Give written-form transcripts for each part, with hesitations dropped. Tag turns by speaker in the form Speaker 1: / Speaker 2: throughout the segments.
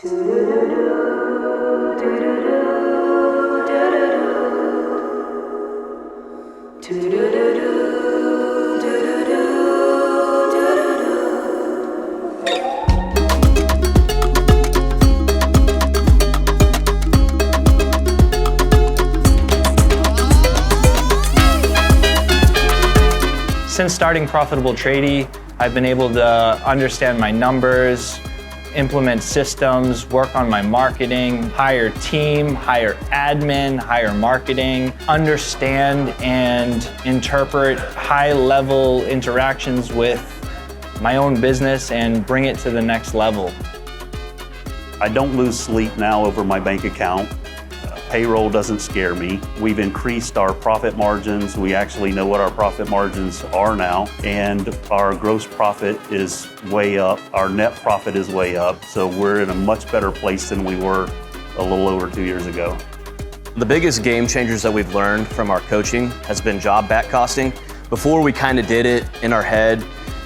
Speaker 1: Since starting Profitable Tradie, I've been able to understand my numbers, implement systems, work on my marketing, hire team, hire admin, hire marketing, understand and interpret high-level interactions with my own business and bring it to the next level.
Speaker 2: I don't lose sleep now over my bank account. Payroll doesn't scare me. We've increased our profit margins. We actually know what our profit margins are now, and our gross profit is way up. Our net profit is way up. So we're in a much better place than we were a little over 2 years ago.
Speaker 3: The biggest game changers that we've learned from our coaching has been job back costing. Before we kind of did it in our head.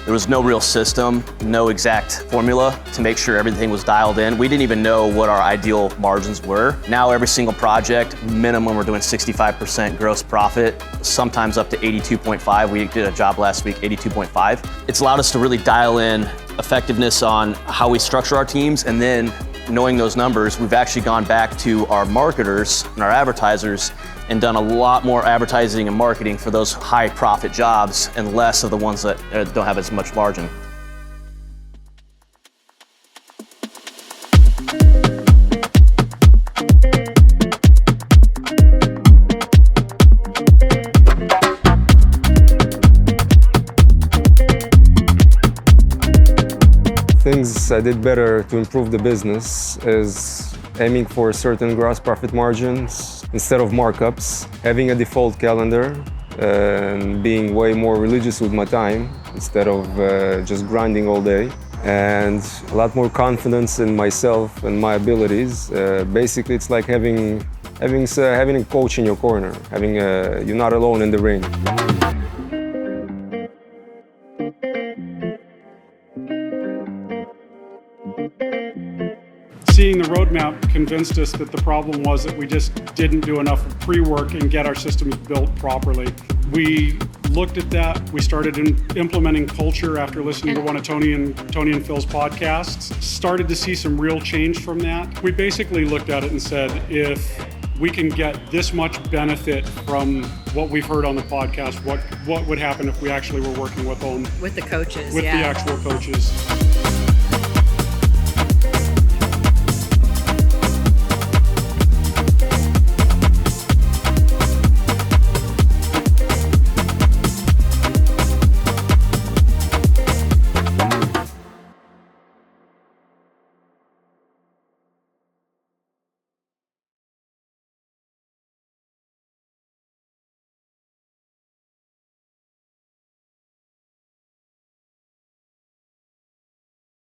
Speaker 3: There was no real system, no exact formula to make sure everything was dialed in. We didn't even know what our ideal margins were. Now every single project, minimum we're doing 65% gross profit, sometimes up to 82.5. We did a job last week, 82.5. It's allowed us to really dial in effectiveness on how we structure our teams, and then knowing those numbers, we've actually gone back to our marketers and our advertisers and done a lot more advertising and marketing for those high profit jobs and less of the ones that don't have as much margin.
Speaker 4: Things I did better to improve the business is aiming for certain gross profit margins instead of markups, having a default calendar, and being way more religious with my time instead of just grinding all day, and a lot more confidence in myself and my abilities. Basically, it's like having a coach in your corner, you're not alone in the ring.
Speaker 5: Seeing the roadmap convinced us that the problem was that we just didn't do enough pre-work and get our systems built properly. We looked at that. We started implementing culture after listening to one of Tony and Phil's podcasts. Started to see some real change from that. We basically looked at it and said, if we can get this much benefit from what we've heard on the podcast, what would happen if we actually were working with them?
Speaker 6: With the coaches,
Speaker 5: with
Speaker 6: yeah.
Speaker 5: the actual coaches.